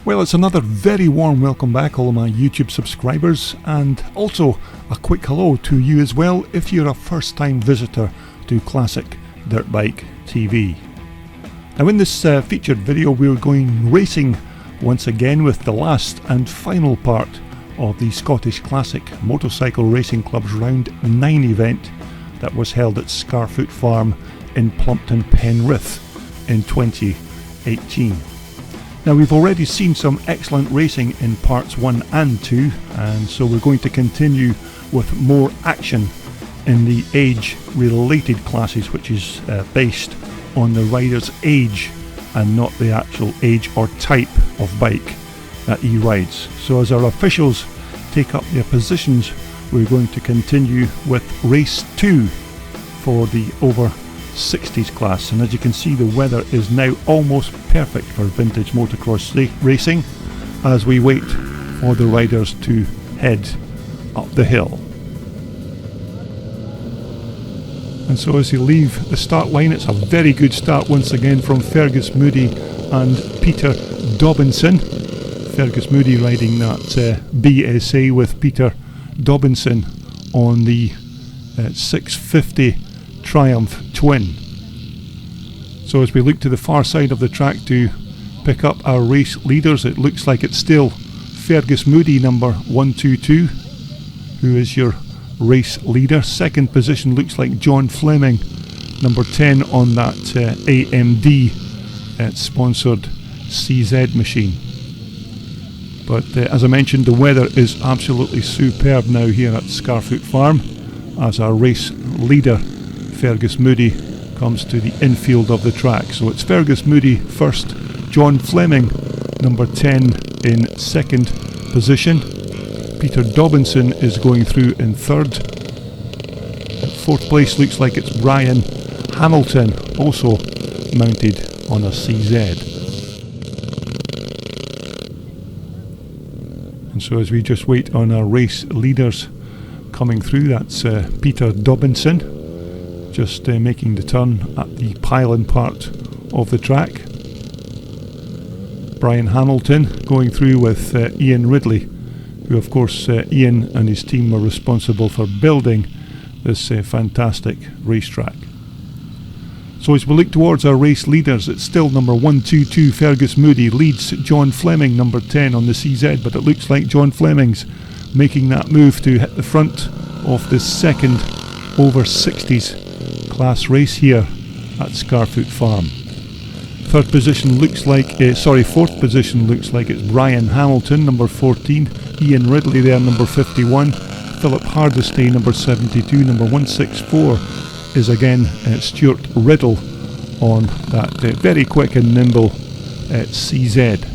Well, it's another very warm welcome back, all of my YouTube subscribers, and also a quick hello to you as well if you're a first time visitor to Classic Dirt Bike TV. Now in this featured video we're going racing once again with the last and final part of the Scottish Classic Motorcycle Racing Club's Round 9 event that was held at Scarfoot Farm in Plumpton Penrith in 2018. Now we've already seen some excellent racing in parts 1 and 2, and so we're going to continue with more action in the age related classes, which is based on the rider's age and not the actual age or type of bike that he rides. So as our officials take up their positions, we're going to continue with race 2 for the over 60s class, and as you can see the weather is now almost perfect for vintage motocross racing as we wait for the riders to head up the hill. And so as you leave the start line, it's a very good start once again from Fergus Moody and Peter Dobinson. Fergus Moody riding that BSA with Peter Dobinson on the 650 Triumph Twin. So as we look to the far side of the track to pick up our race leaders, it looks like it's still Fergus Moody, number 122, who is your race leader. Second position looks like John Fleming, number 10 on that AMD sponsored CZ machine. But as I mentioned, the weather is absolutely superb now here at Scarfoot Farm as our race leader Fergus Moody comes to the infield of the track. So it's Fergus Moody first, John Fleming number 10 in second position. Peter Dobinson is going through in third. Fourth place looks like it's Brian Hamilton, also mounted on a CZ. And so as we just wait on our race leaders coming through, that's Peter Dobinson just making the turn at the pylon part of the track. Brian Hamilton going through with Ian Ridley, who of course Ian and his team were responsible for building this fantastic racetrack. So as we look towards our race leaders, it's still number 122 Fergus Moody leads John Fleming, number 10 on the CZ, but it looks like John Fleming's making that move to hit the front of the second over 60s class race here at Scarfoot Farm. Fourth position looks like it's Brian Hamilton, number 14, Ian Ridley there, number 51, Philip Hardesty, number 72, number 164 is again Stuart Riddle on that very quick and nimble CZ.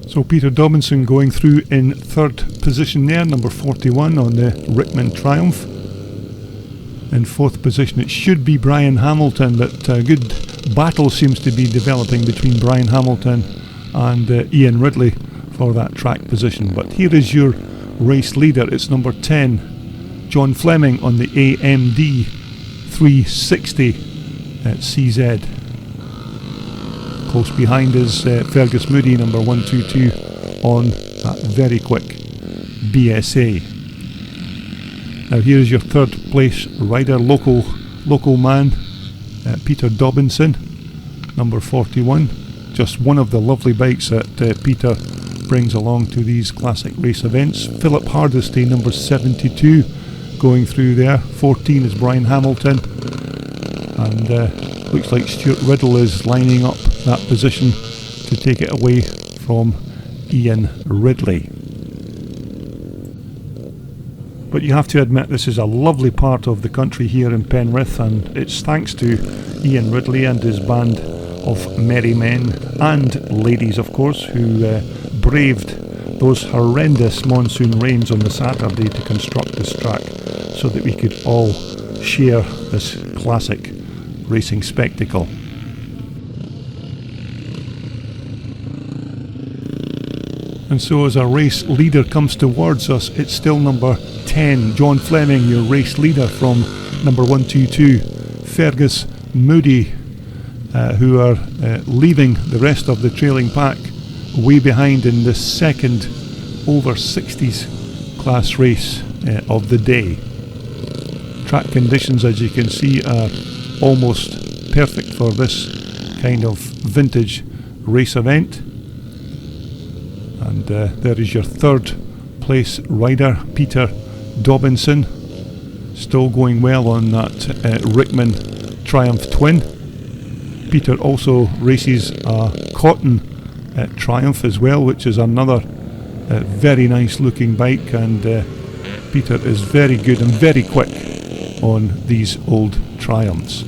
So Peter Dobinson going through in third position there, number 41 on the Rickman Triumph. In fourth position it should be Brian Hamilton, but a good battle seems to be developing between Brian Hamilton and Ian Ridley for that track position. But here is your race leader, it's number 10, John Fleming on the AMD 360 CZ. Close behind is Fergus Moody, number 122 on that very quick BSA. Now here is your third place rider, local man, Peter Dobinson, number 41. Just one of the lovely bikes that Peter brings along to these classic race events. Philip Hardesty, number 72, going through there. 14 is Brian Hamilton, and looks like Stuart Riddle is lining up that position to take it away from Ian Ridley. But you have to admit this is a lovely part of the country here in Penrith, and it's thanks to Ian Ridley and his band of merry men and ladies of course, who braved those horrendous monsoon rains on the Saturday to construct this track so that we could all share this classic racing spectacle. And so as our race leader comes towards us, it's still number 10, John Fleming, your race leader from number 122, Fergus Moody who are leaving the rest of the trailing pack way behind in the second over 60s class race of the day. Track conditions, as you can see, are almost perfect for this kind of vintage race event. And there is your third place rider, Peter Dobinson, still going well on that Rickman Triumph Twin. Peter also races a Cotton Triumph as well, which is another very nice looking bike, and Peter is very good and very quick on these old Triumphs.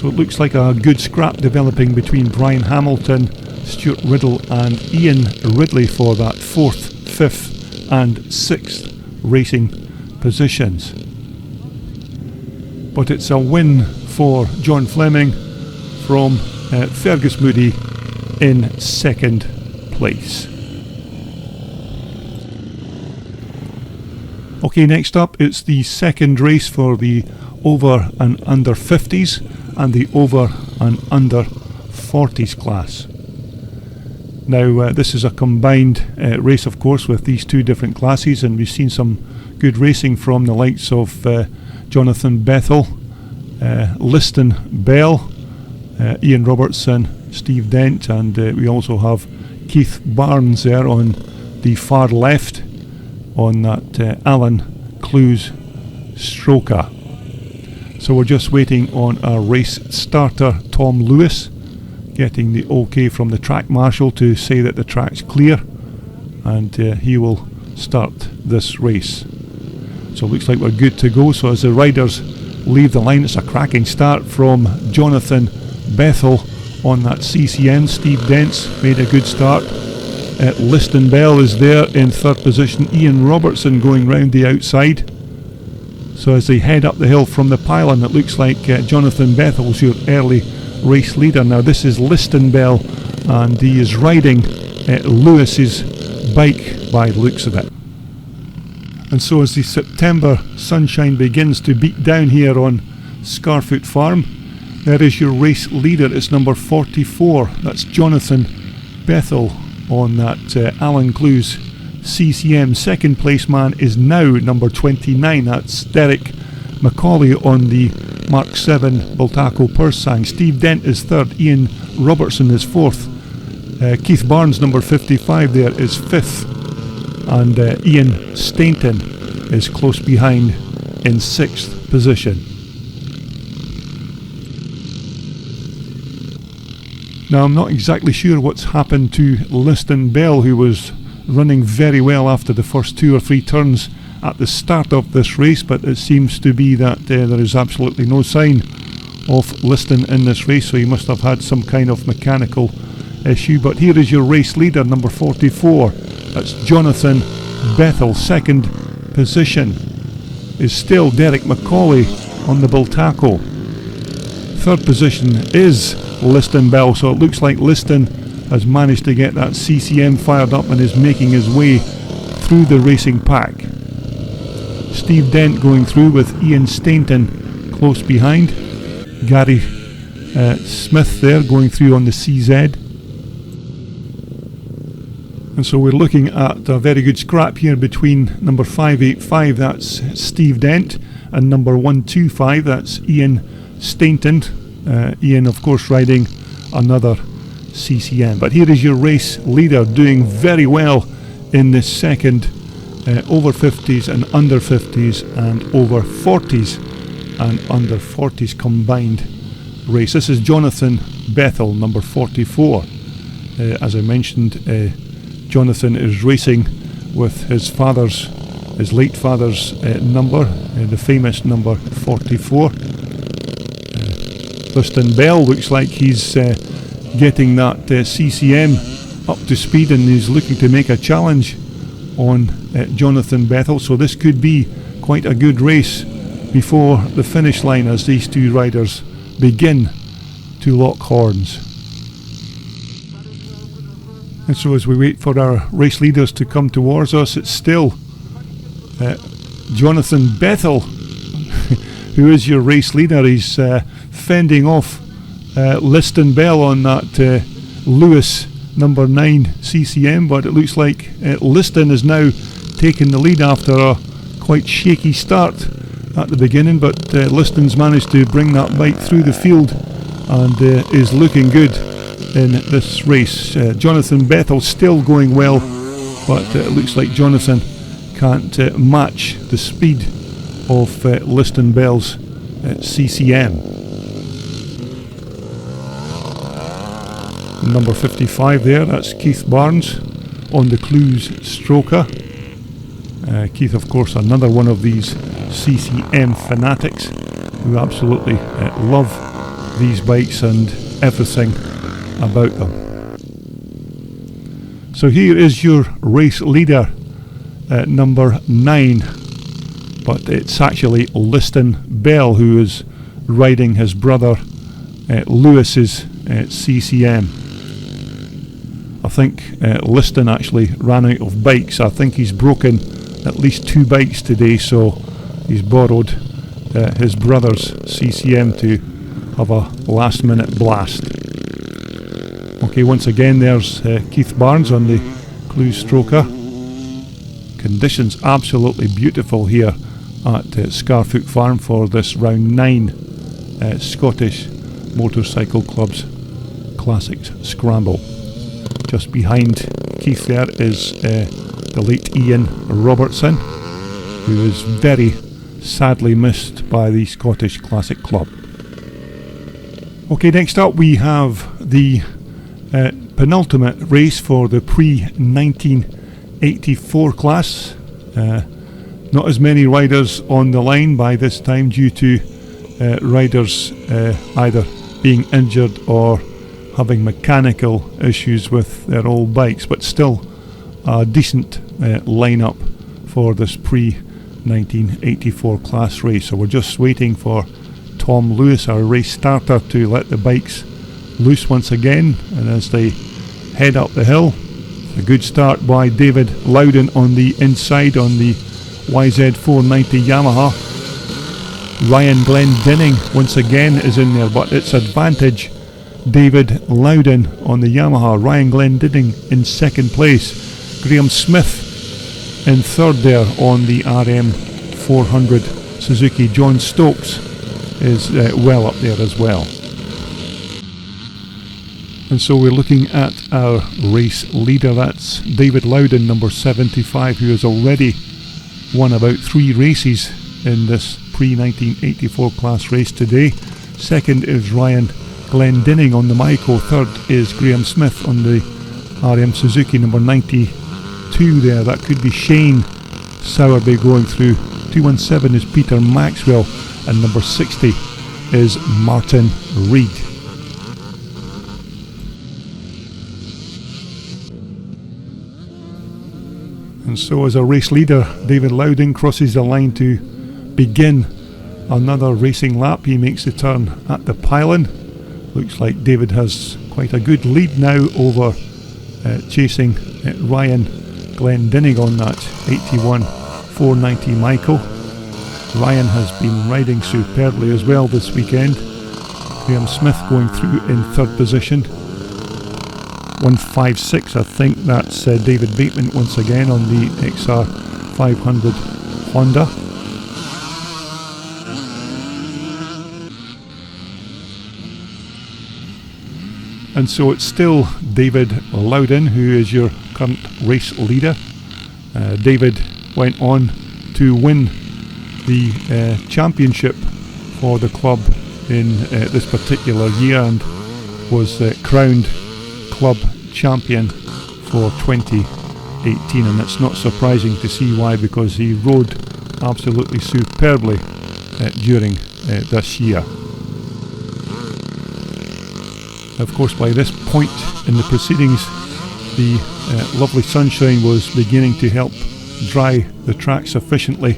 So it looks like a good scrap developing between Brian Hamilton, Stuart Riddle and Ian Ridley for that 4th, 5th and 6th racing positions. But it's a win for John Fleming from Fergus Moody in 2nd place. Okay, next up it's the second race for the over and under 50s and the over and under 40s class. Now this is a combined race, of course, with these two different classes, and we've seen some good racing from the likes of Jonathan Bethel, Liston Bell, Ian Robertson, Steve Dent, and we also have Keith Barnes there on the far left on that Alan Clues Stroker. So we're just waiting on our race starter, Tom Lewis, getting the OK from the track marshal to say that the track's clear, and he will start this race. So it looks like we're good to go. So as the riders leave the line, it's a cracking start from Jonathan Bethel on that CCM. Steve Dent's made a good start. Liston Bell is there in 3rd position. Ian Robertson going round the outside. So as they head up the hill from the pylon, it looks like Jonathan Bethel's your early race leader. Now this is Liston Bell, and he is riding Lewis's bike by the looks of it. And so as the September sunshine begins to beat down here on Scarfoot Farm, there is your race leader. It's number 44. That's Jonathan Bethel on that Alan Clues CCM. Second place man is now number 29. That's Derek Macaulay on the Mark 7 Bultaco Pursang. Steve Dent is 3rd. Ian Robertson is 4th. Keith Barnes, number 55 there, is 5th. And Ian Stainton is close behind in 6th position. Now I'm not exactly sure what's happened to Liston Bell, who was running very well after the first 2 or 3 turns at the start of this race, but it seems to be that there is absolutely no sign of Liston in this race, so he must have had some kind of mechanical issue. But here is your race leader, number 44. That's Jonathan Bethel. Second position is still Derek Macaulay on the Bultaco. Third position is Liston Bell, so it looks like Liston has managed to get that CCM fired up and is making his way through the racing pack. Steve Dent going through with Ian Stainton close behind. Gary Smith there going through on the CZ. And so we're looking at a very good scrap here between number 585, that's Steve Dent, and number 125, that's Ian Stainton. Ian, of course, riding another CCM. But here is your race leader doing very well in this second over 50s and under 50s and over 40s and under 40s combined race. This is Jonathan Bethel, number 44. As I mentioned, Jonathan is racing with his late father's number, the famous number 44. Liston Bell looks like he's getting that CCM up to speed, and he's looking to make a challenge on Jonathan Bethel, so this could be quite a good race before the finish line as these two riders begin to lock horns. And so as we wait for our race leaders to come towards us, it's still Jonathan Bethel who is your race leader. He's 5th fending off Liston Bell on that Lewis number 9 CCM, but it looks like Liston is now taking the lead after a quite shaky start at the beginning, but Liston's managed to bring that bike through the field and is looking good in this race. Jonathan Bethel still going well, but it looks like Jonathan can't match the speed of Liston Bell's CCM. Number 55 there, that's Keith Barnes on the Clues Stroker. Keith, of course, another one of these CCM fanatics who absolutely love these bikes and everything about them. So here is your race leader, number 9, but it's actually Liston Bell who is riding his brother Lewis's CCM. I think Liston actually ran out of bikes. I think he's broken at least 2 bikes today, so he's borrowed his brother's CCM to have a last minute blast. Okay, once again there's Keith Barnes on the Clues Stroker. Conditions absolutely beautiful here at Scarfoot Farm for this round 9 Scottish Motorcycle Club's Classics Scramble. Just behind Keith there is the late Ian Robertson, who is very sadly missed by the Scottish Classic Club. Okay, next up we have the penultimate race for the pre-1984 class. Not as many riders on the line by this time due to riders either being injured or having mechanical issues with their old bikes, but still a decent lineup for this pre-1984 class race. So we're just waiting for Tom Lewis, our race starter, to let the bikes loose once again, and as they head up the hill, a good start by David Loudon on the inside on the YZ490 Yamaha. Ryan Glendinning once again is in there, but it's advantage David Loudon on the Yamaha. Ryan Glendinning in second place. Graham Smith in third there on the RM400 Suzuki. John Stokes is well up there as well. And so we're looking at our race leader. That's David Loudon, number 75, who has already won about 3 races in this pre-1984 class race today. Second is Ryan Glendinning on the Maiko. Third is Graham Smith on the RM Suzuki, number 92 there. That could be Shane Sowerby going through. 217 is Peter Maxwell, and number 60 is Martin Reed. And so as a race leader, David Loudon crosses the line to begin another racing lap. He makes the turn at the pylon. Looks like David has quite a good lead now over chasing Ryan Glendinning on that 81 490 Michael. Ryan has been riding superbly as well this weekend. Graham Smith going through in third position. 156, I think that's David Bateman once again on the XR 500 Honda. And so it's still David Loudon who is your current race leader. David went on to win the championship for the club in this particular year and was crowned club champion for 2018, and it's not surprising to see why, because he rode absolutely superbly during this year. Of course, by this point in the proceedings, the lovely sunshine was beginning to help dry the track sufficiently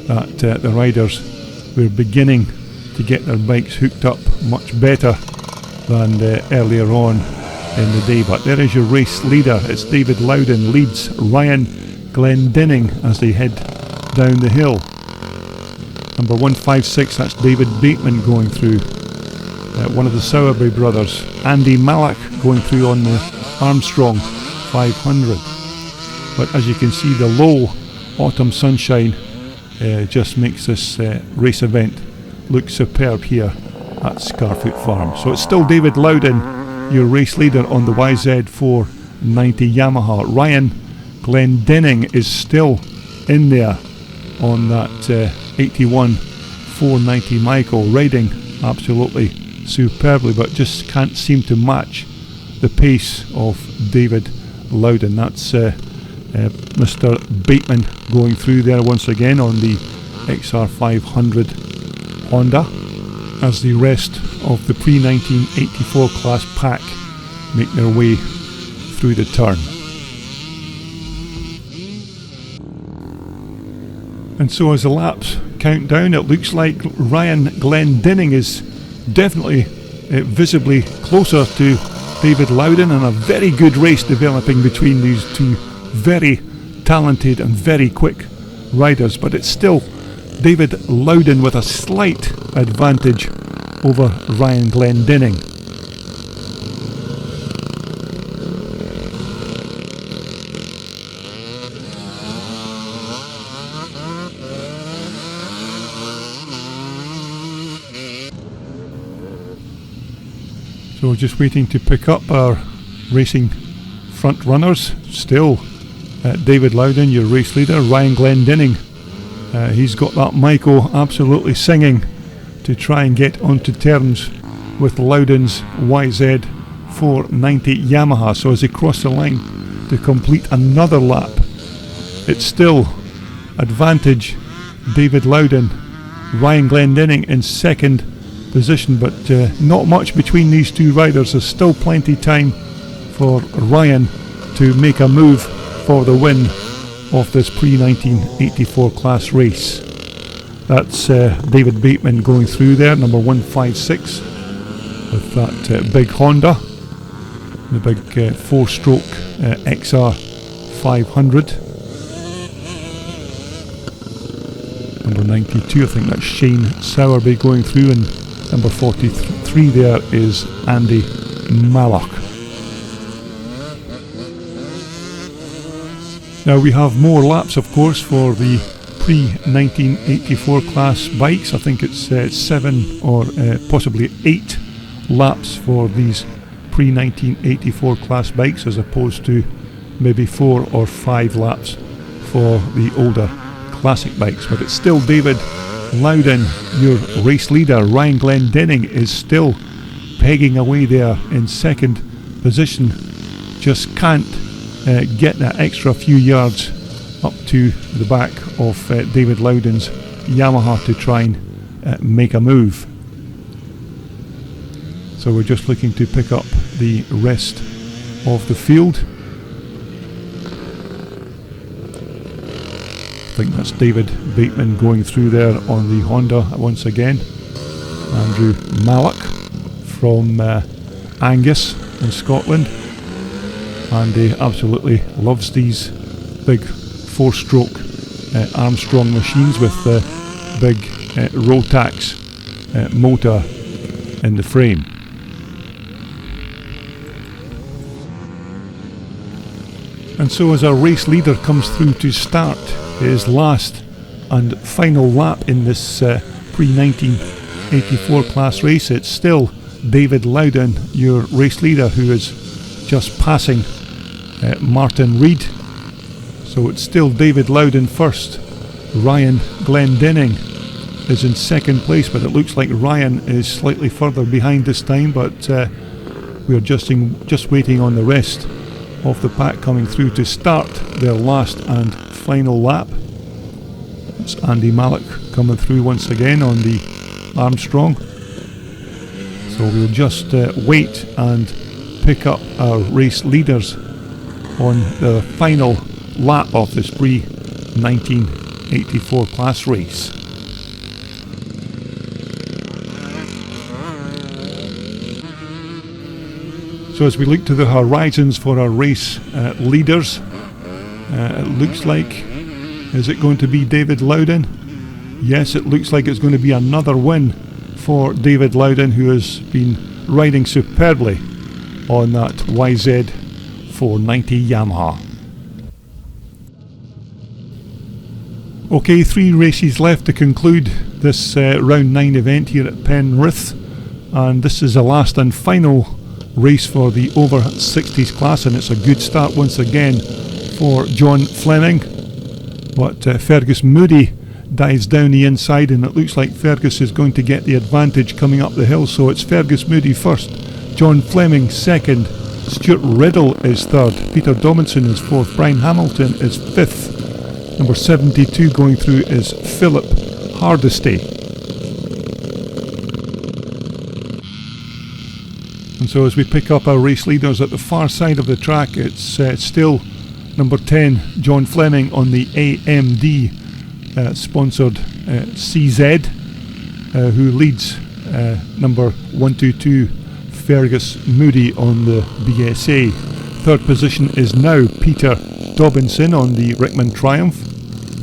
that the riders were beginning to get their bikes hooked up much better than earlier on in the day. But there is your race leader. It's David Loudon leads Ryan Glendinning as they head down the hill. Number 156, that's David Bateman going through. one of the Sowerby brothers, Andy Mallock, going through on the Armstrong 500. But as you can see, the low autumn sunshine just makes this race event look superb here at Scarfoot Farm. So it's still David Loudon, your race leader on the YZ490 Yamaha. Ryan Glendinning is still in there on that 81 490 Michael, riding absolutely superbly, but just can't seem to match the pace of David Loudon. That's Mr. Bateman going through there once again on the XR500 Honda, as the rest of the pre-1984 class pack make their way through the turn. And so as the laps count down, it looks like Ryan Glendinning is definitely visibly closer to David Loudon, and a very good race developing between these two very talented and very quick riders. But it's still David Loudon with a slight advantage over Ryan Glendinning. So we're just waiting to pick up our racing front runners. Still David Loudon, your race leader. Ryan Glendinning, he's got that Michael absolutely singing to try and get onto terms with Loudon's YZ490 Yamaha. So as they cross the line to complete another lap, it's still advantage David Loudon. Ryan Glendinning in second position, but not much between these two riders. There's still plenty time for Ryan to make a move for the win of this pre-1984 class race. That's David Bateman going through there, number 156, with that big Honda, the big 4-stroke XR 500. Number 92, I think that's Shane Sowerby going through, and number 43 there is Andy Mallock. Now we have more laps, of course, for the pre-1984 class bikes. I think it's 7 or possibly 8 laps for these pre-1984 class bikes, as opposed to maybe 4 or 5 laps for the older classic bikes. But it's still David Loudon, your race leader. Ryan Glendinning is still pegging away there in second position. Just can't get that extra few yards up to the back of David Loudon's Yamaha to try and make a move. So we're just looking to pick up the rest of the field. I think that's David Bateman going through there on the Honda once again. Andrew Mallock from Angus in Scotland. Andy absolutely loves these big 4-stroke Armstrong machines with the big Rotax motor in the frame. And so as our race leader comes through to start his last and final lap in this pre-1984 class race, it's still David Loudon, your race leader, who is just passing Martin Reed. So it's still David Loudon first. Ryan Glendinning is in second place, but it looks like Ryan is slightly further behind this time, but we're just waiting on the rest of the pack coming through to start their last and final lap. It's Andy Mallock coming through once again on the Armstrong. So we'll just wait and pick up our race leaders on the final lap of this pre-1984 class race. So as we look to the horizons for our race leaders, it looks like, is it going to be David Loudon? Yes, it looks like it's going to be another win for David Loudon, who has been riding superbly on that YZ 490 Yamaha. Okay, 3 races left to conclude this round 9 event here at Penrith, and this is the last and final race for the over 60s class, and it's a good start once again for John Fleming, but Fergus Moody dives down the inside, and it looks like Fergus is going to get the advantage coming up the hill. So it's Fergus Moody first, John Fleming second, Stuart Riddle is third, Peter Dobinson is fourth, Brian Hamilton is fifth, number 72 going through is Philip Hardesty. And so as we pick up our race leaders at the far side of the track, it's still number 10 John Fleming on the AMD sponsored CZ, who leads number 122 Fergus Moody on the BSA. Third position is now Peter Dobinson on the Rickman Triumph.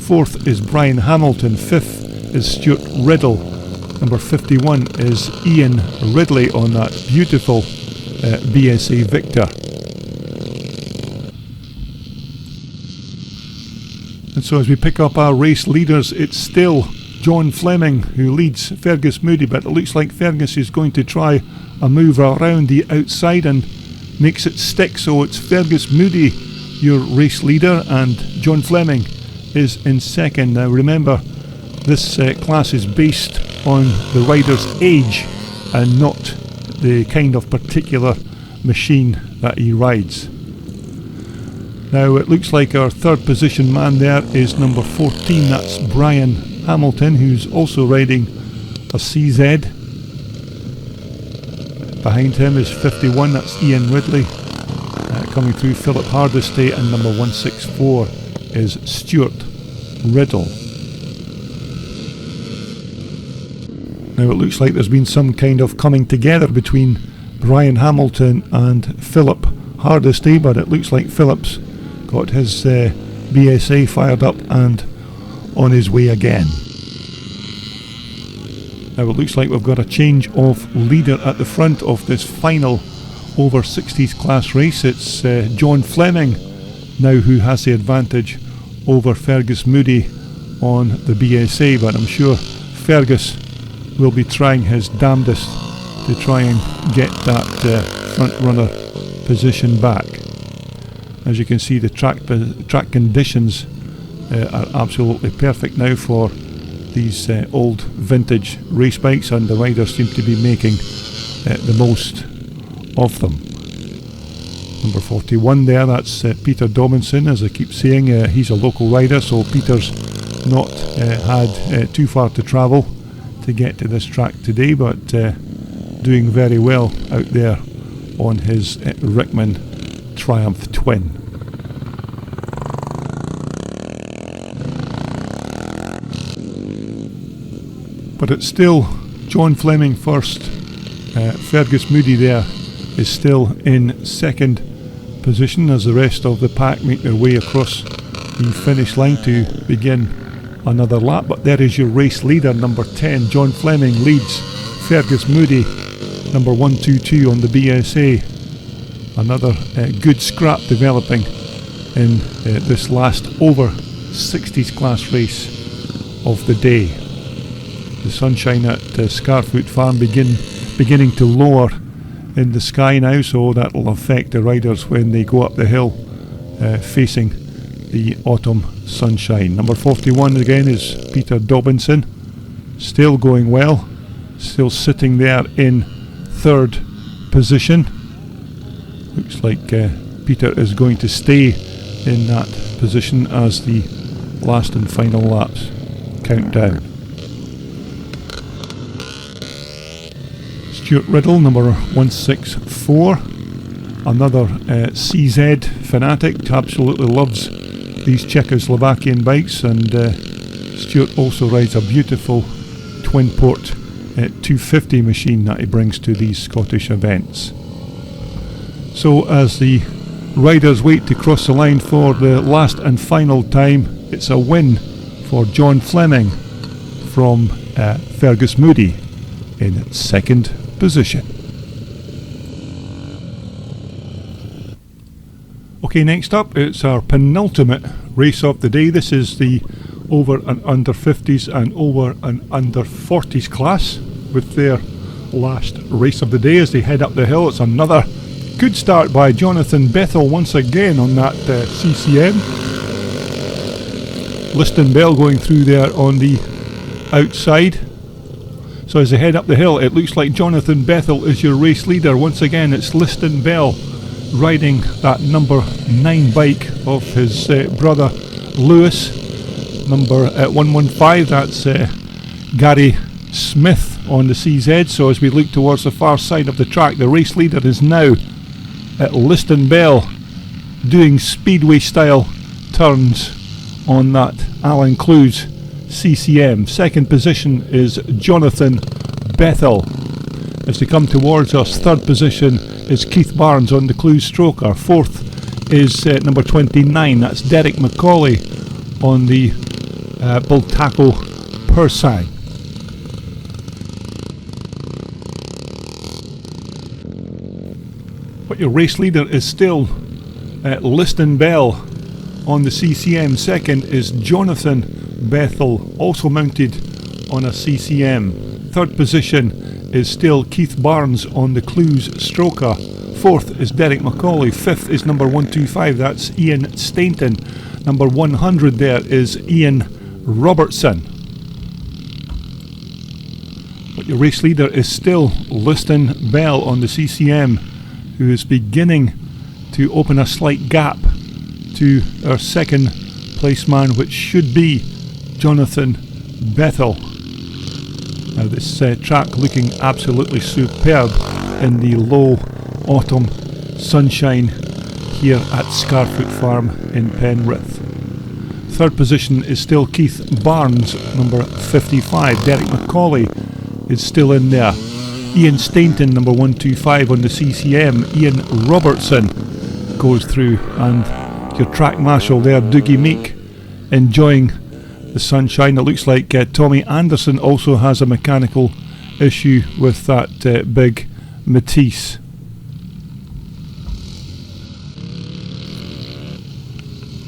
Fourth is Brian Hamilton. Fifth is Stuart Riddle. Number 51 is Ian Ridley on that beautiful BSA Victor. And so as we pick up our race leaders, it's still John Fleming who leads Fergus Moody, but it looks like Fergus is going to try a move around the outside and makes it stick. So it's Fergus Moody, your race leader, and John Fleming is in second. Now remember, this class is based on the rider's age and not the kind of particular machine that he rides. Now it looks like our third position man there is number 14, that's Brian Hamilton, who's also riding a CZ. Behind him is 51, that's Ian Ridley. Coming through Philip Hardesty, and number 164 is Stuart Riddle. Now it looks like there's been some kind of coming together between Brian Hamilton and Philip Hardesty, but it looks like Philip's got his BSA fired up and on his way again. Now it looks like we've got a change of leader at the front of this final over 60s class race. It's John Fleming now who has the advantage over Fergus Moody on the BSA, but I'm sure Fergus will be trying his damnedest to try and get that front runner position back. As you can see, the track conditions are absolutely perfect now for these old vintage race bikes, and the riders seem to be making the most of them. Number 41 there, that's Peter Dobinson. As I keep saying, he's a local rider, so Peter's not had too far to travel to get to this track today, but doing very well out there on his Rickman Triumph Twin. But it's still John Fleming first. Fergus Moody there is still in second position as the rest of the pack make their way across the finish line to begin another lap. But there is your race leader, number 10. John Fleming leads Fergus Moody, number 122 on the BSA. Another good scrap developing in this last over 60s class race of the day. The sunshine at Scarfoot Farm beginning to lower in the sky now, so that'll affect the riders when they go up the hill facing the autumn sunshine. Number 41 again is Peter Dobinson, still going well, still sitting there in third position. Looks like Peter is going to stay in that position as the last and final laps count down. Stuart Riddle, number 164, another CZ fanatic, absolutely loves these Czechoslovakian bikes, and Stuart also rides a beautiful twin port 250 machine that he brings to these Scottish events. So as the riders wait to cross the line for the last and final time, it's a win for John Fleming from Fergus Moody in second position. Okay, next up it's our penultimate race of the day. This is the over and under 50s and over and under 40s class with their last race of the day as they head up the hill. It's another good start by Jonathan Bethel once again on that CCM. Liston Bell going through there on the outside. So as they head up the hill, it looks like Jonathan Bethel is your race leader. Once again, it's Liston Bell riding that number 9 bike of his brother Lewis. Number 115, that's Gary Smith on the CZ. So as we look towards the far side of the track, the race leader is now at Liston Bell doing speedway style turns on that Alan Clues CCM. Second position is Jonathan Bethel. As they come towards us, third position is Keith Barnes on the Clues Stroker. Fourth is number 29, that's Derek Macaulay on the Bultaco Persang. But your race leader is still Liston Bell on the CCM. Second is Jonathan Bethel, also mounted on a CCM. Third position is still Keith Barnes on the Clues Stroker. Fourth is Derek Macaulay. Fifth is number 125, that's Ian Stainton. Number 100 there is Ian Robertson. But your race leader is still Liston Bell on the CCM, who is beginning to open a slight gap to our second place man, which should be Jonathan Bethel. Now this track looking absolutely superb in the low autumn sunshine here at Scarfoot Farm in Penrith. Third position is still Keith Barnes, number 55. Derek Macaulay is still in there. Ian Stainton, number 125 on the CCM. Ian Robertson goes through, and your track marshal there, Dougie Meek, enjoying the sunshine. It looks like Tommy Anderson also has a mechanical issue with that big Matisse.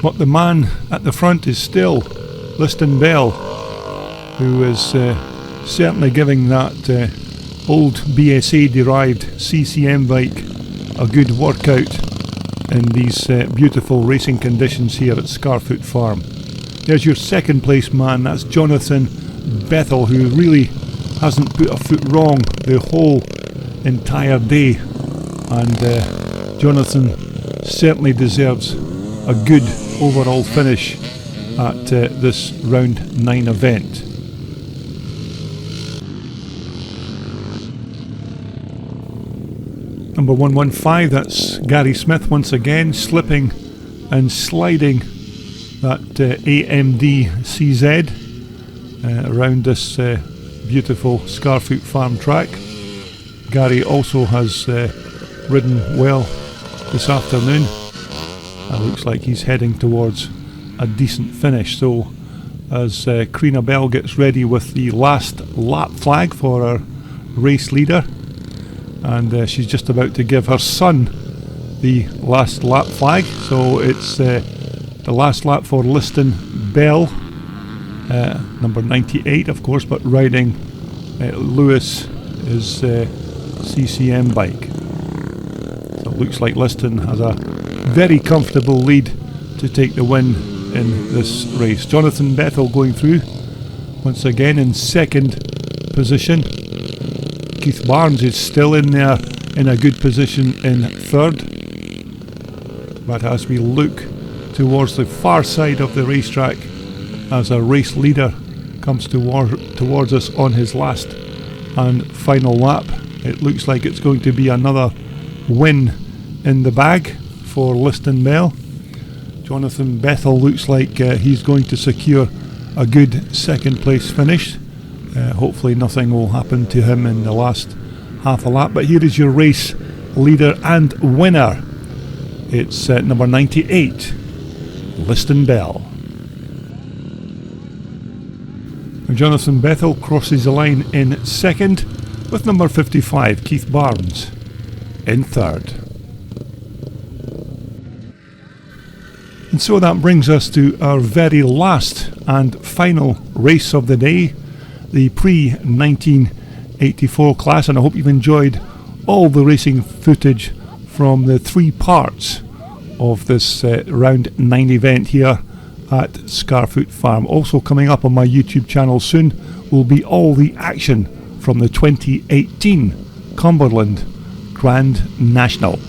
But the man at the front is still Liston Bell, who is certainly giving that old BSA derived CCM bike a good workout in these beautiful racing conditions here at Scarfoot Farm. There's your second place man, that's Jonathan Bethel, who really hasn't put a foot wrong the whole entire day, and Jonathan certainly deserves a good overall finish at this round 9 event. Number 115, that's Gary Smith once again, slipping and sliding that AMD CZ around this beautiful Scarfoot Farm track. Gary also has ridden well this afternoon. It looks like he's heading towards a decent finish. So as Karina Bell gets ready with the last lap flag for our race leader, and she's just about to give her son the last lap flag. So it's the last lap for Liston Bell, number 98 of course, but riding Lewis is CCM bike. So it looks like Liston has a very comfortable lead to take the win in this race. Jonathan Bethel going through once again in second position. Keith Barnes is still in there in a good position in third. But as we look towards the far side of the racetrack, as a race leader comes towards us on his last and final lap, it looks like it's going to be another win in the bag for Liston Bell. Jonathan Bethel looks like he's going to secure a good second place finish. Hopefully nothing will happen to him in the last half a lap, but here is your race leader and winner. It's number 98, Liston Bell. Jonathan Bethel crosses the line in second, with number 55, Keith Barnes, in third. And so that brings us to our very last and final race of the day, the pre-1984 class, and I hope you've enjoyed all the racing footage from the three parts of this round 9 event here at Scarfoot Farm. Also coming up on my YouTube channel soon will be all the action from the 2018 Cumberland Grand National.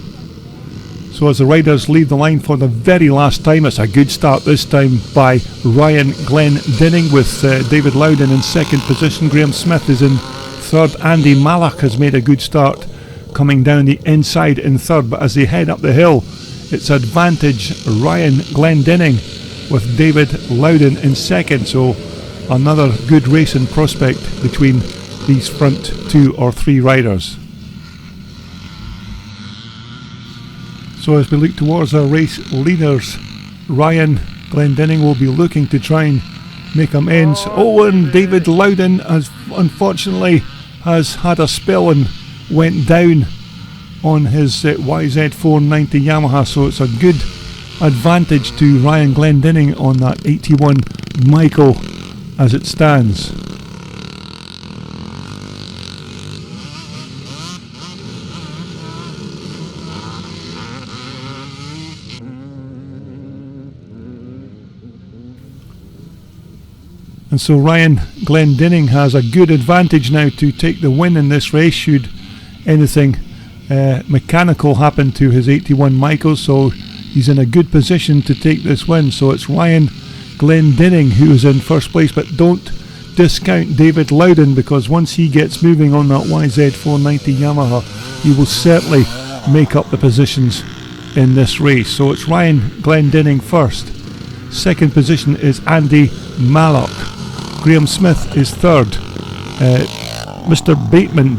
So as the riders leave the line for the very last time, it's a good start this time by Ryan Glendinning with David Loudon in second position. Graham Smith is in third. Andy Malloch has made a good start coming down the inside in third, but as they head up the hill, it's advantage Ryan Glendinning with David Loudon in second. So another good racing prospect between these front 2 or 3 riders. So as we look towards our race leaders, Ryan Glendinning will be looking to try and make amends. And David Loudon has unfortunately had a spill and went down on his YZ490 Yamaha, so it's a good advantage to Ryan Glendinning on that 81 Michael as it stands. And so Ryan Glendinning has a good advantage now to take the win in this race should anything mechanical happen to his 81 Michael, so he's in a good position to take this win. So it's Ryan Glendinning who is in first place, but don't discount David Loudon, because once he gets moving on that YZ490 Yamaha, he will certainly make up the positions in this race. So it's Ryan Glendinning first. Second position is Andy Malloch. Graham Smith is third.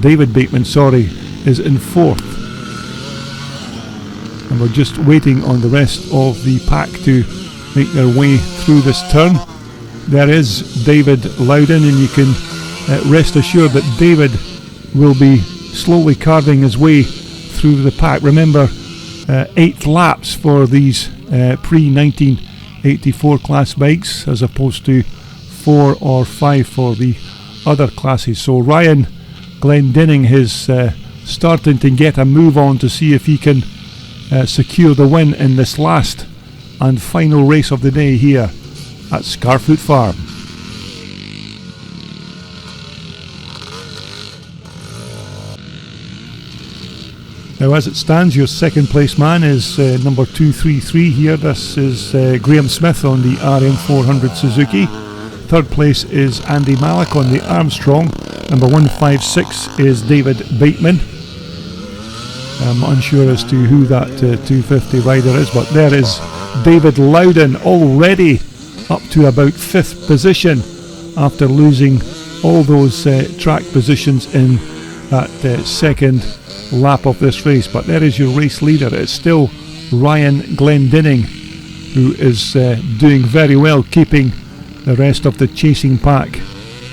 David Bateman, is in fourth. And we're just waiting on the rest of the pack to make their way through this turn. There is David Loudon, and you can rest assured that David will be slowly carving his way through the pack. Remember, 8 laps for these pre-1984 class bikes as opposed to 4 or 5 for the other classes. So Ryan Glendinning is starting to get a move on to see if he can secure the win in this last and final race of the day here at Scarfoot Farm. Now as it stands, your second place man is number 233 here. This is Graham Smith on the RM400 Suzuki. Third place is Andy Malloch on the Armstrong. Number 156 is David Bateman. I'm unsure as to who that 250 rider is, but there is David Loudon already up to about 5th position after losing all those track positions in that second lap of this race. But there is your race leader. It's still Ryan Glendinning who is doing very well, keeping the rest of the chasing pack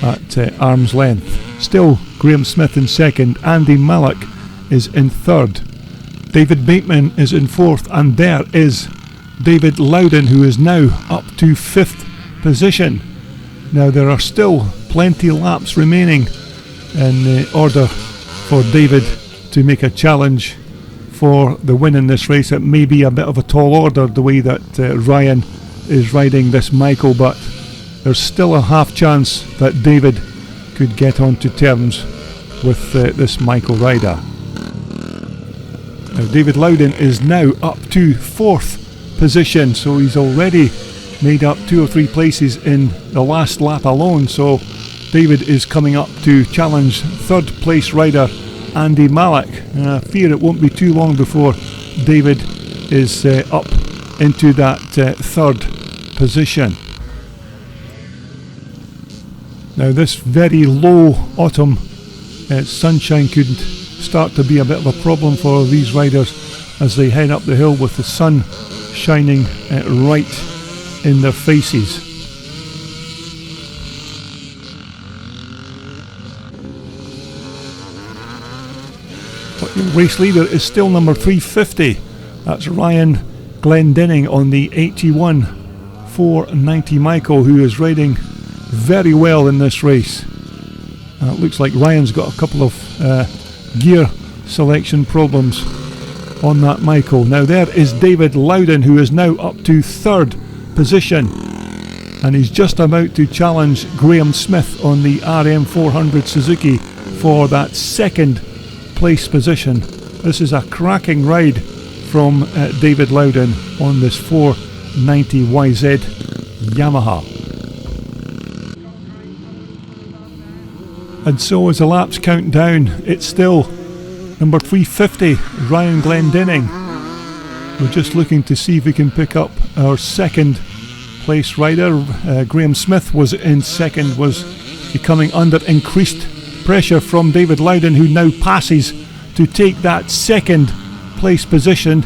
at arm's length. Still Graham Smith in second. Andy Malloch is in third. David Bateman is in fourth, and there is David Loudon, who is now up to 5th position. Now there are still plenty laps remaining in order for David to make a challenge for the win in this race. It may be a bit of a tall order the way that Ryan is riding this Michael, but there's still a half chance that David could get onto terms with this Michael rider. Now David Loudon is now up to 4th position, so he's already made up 2 or 3 places in the last lap alone. So David is coming up to challenge 3rd place rider Andy Malloch, and I fear it won't be too long before David is up into that 3rd position. Now this very low autumn sunshine could start to be a bit of a problem for these riders as they head up the hill with the sun shining right in their faces. The race leader is still number 350. That's Ryan Glendinning on the 81 490 Michael, who is riding very well in this race. It looks like Ryan's got a couple of gear selection problems on that Michael. Now there is David Loudon, who is now up to third position, and he's just about to challenge Graham Smith on the RM400 Suzuki for that second place position. This is a cracking ride from David Loudon on this 490 YZ Yamaha. And so as the laps count down, it's still number 350, Ryan Glendinning. We're just looking to see if we can pick up our second place rider. Graham Smith was in second, was becoming under increased pressure from David Loudon, who now passes to take that second place position.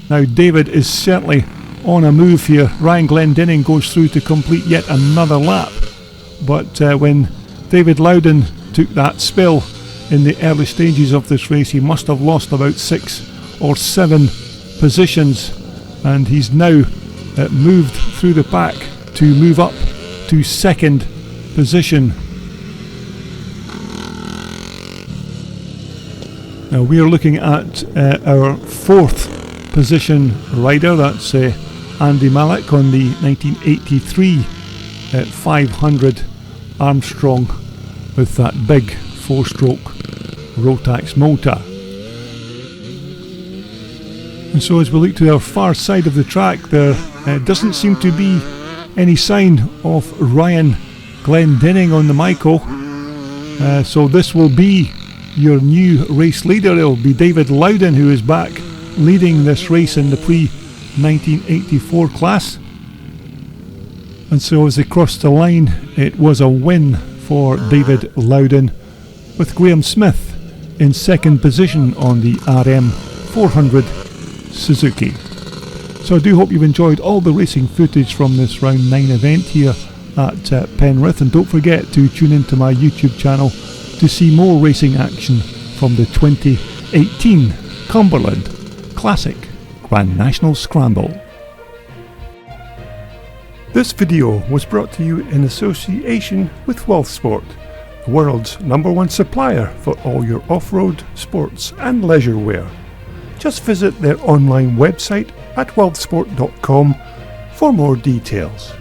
Now David is certainly on a move here. Ryan Glendinning goes through to complete yet another lap, but when David Loudon took that spill in the early stages of this race, he must have lost about 6 or 7 positions, and he's now moved through the pack to move up to second position. Now we are looking at our fourth position rider. That's Andy Malik on the 1983 500 Armstrong with that big 4-stroke Rotax motor. And so as we look to our far side of the track, there doesn't seem to be any sign of Ryan Glendinning on the Michael. So this will be your new race leader. It will be David Loudon, who is back leading this race in the pre-1984 class. And so as they crossed the line, it was a win for David Loudon, with Graham Smith in second position on the RM400 Suzuki. So I do hope you've enjoyed all the racing footage from this round 9 event here at Penrith, and don't forget to tune into my YouTube channel to see more racing action from the 2018 Cumberland Classic Grand National Scramble. This video was brought to you in association with Wealthsport, the world's #1 supplier for all your off-road, sports and leisure wear. Just visit their online website at wealthsport.com for more details.